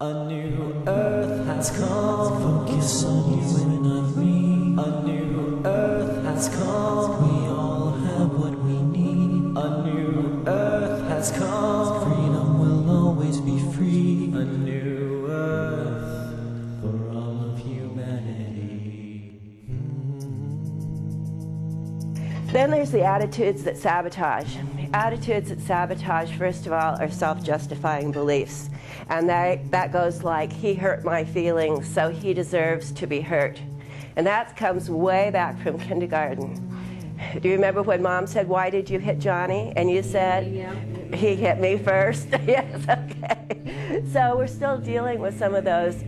A new earth has come. Focus on you and on me. A new earth has come. We all have what we need. A new earth has come. Freedom will always be free. A new earth for all of humanity. Then there's the attitudes that sabotage. Attitudes that sabotage, first of all, are self-justifying beliefs. And that goes like, he hurt my feelings, so he deserves to be hurt. And that comes way back from kindergarten. Do you remember when Mom said, "Why did you hit Johnny?" And you said, Yeah. "He hit me first." Yes, okay. So we're still dealing with some of those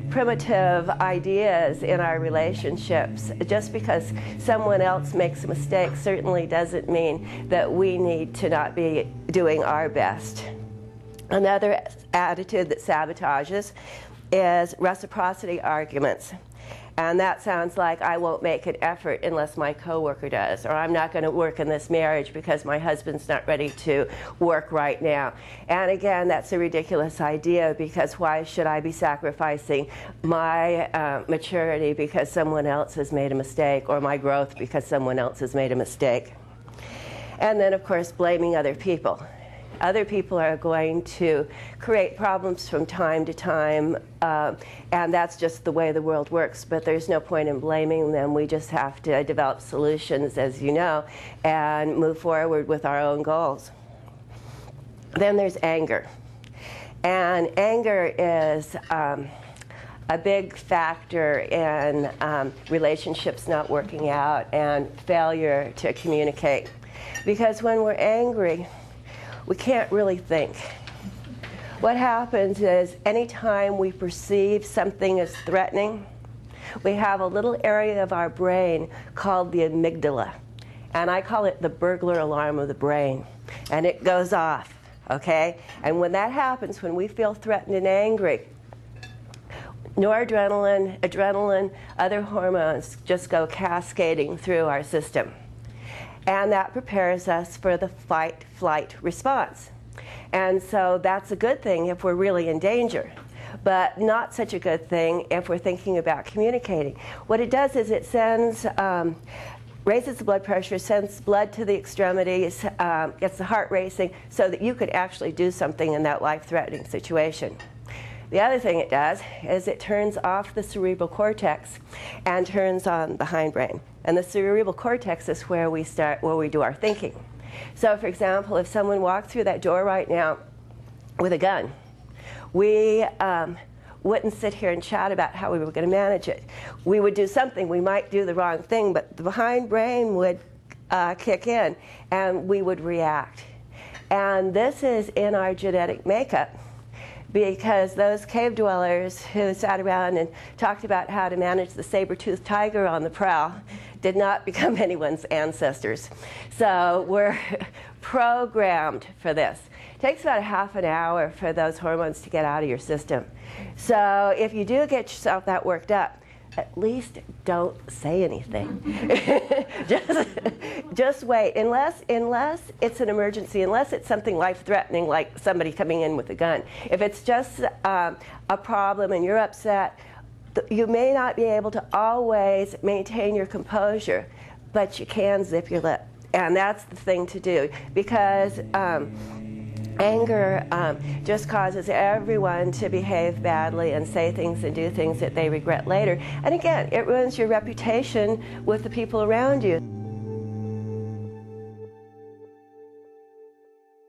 primitive ideas in our relationships. Just because someone else makes a mistake certainly doesn't mean that we need to not be doing our best. Another attitude that sabotages is reciprocity arguments. And that sounds like, I won't make an effort unless my coworker does, or I'm not going to work in this marriage because my husband's not ready to work right now. And again, that's a ridiculous idea, because why should I be sacrificing my maturity because someone else has made a mistake, or my growth because someone else has made a mistake? And then, of course, blaming other people. Other people are going to create problems from time to time, and that's just the way the world works, but there's no point in blaming them. We just have to develop solutions, as you know, and move forward with our own goals. Then there's anger. And anger is a big factor in relationships not working out and failure to communicate. Because when we're angry, we can't really think. What happens is, anytime we perceive something as threatening, we have a little area of our brain called the amygdala. And I call it the burglar alarm of the brain. And it goes off, okay? And when that happens, when we feel threatened and angry, noradrenaline, adrenaline, other hormones just go cascading through our system. And that prepares us for the fight-flight response. And so that's a good thing if we're really in danger, but not such a good thing if we're thinking about communicating. What it does is it sends, raises the blood pressure, sends blood to the extremities, gets the heart racing, so that you could actually do something in that life-threatening situation. The other thing it does is it turns off the cerebral cortex and turns on the hindbrain. And the cerebral cortex is where we do our thinking. So, for example, if someone walked through that door right now with a gun, we wouldn't sit here and chat about how we were going to manage it. We would do something. We might do the wrong thing, but the hindbrain would kick in, and we would react. And this is in our genetic makeup, because those cave dwellers who sat around and talked about how to manage the saber-toothed tiger on the prowl did not become anyone's ancestors. So we're programmed for this. It takes about a half an hour for those hormones to get out of your system. So if you do get yourself that worked up, at least don't say anything. just wait, unless it's an emergency, unless it's something life-threatening like somebody coming in with a gun. If it's just a problem and you're upset, you may not be able to always maintain your composure, but you can zip your lip. And that's the thing to do, because anger just causes everyone to behave badly and say things and do things that they regret later. And again, it ruins your reputation with the people around you.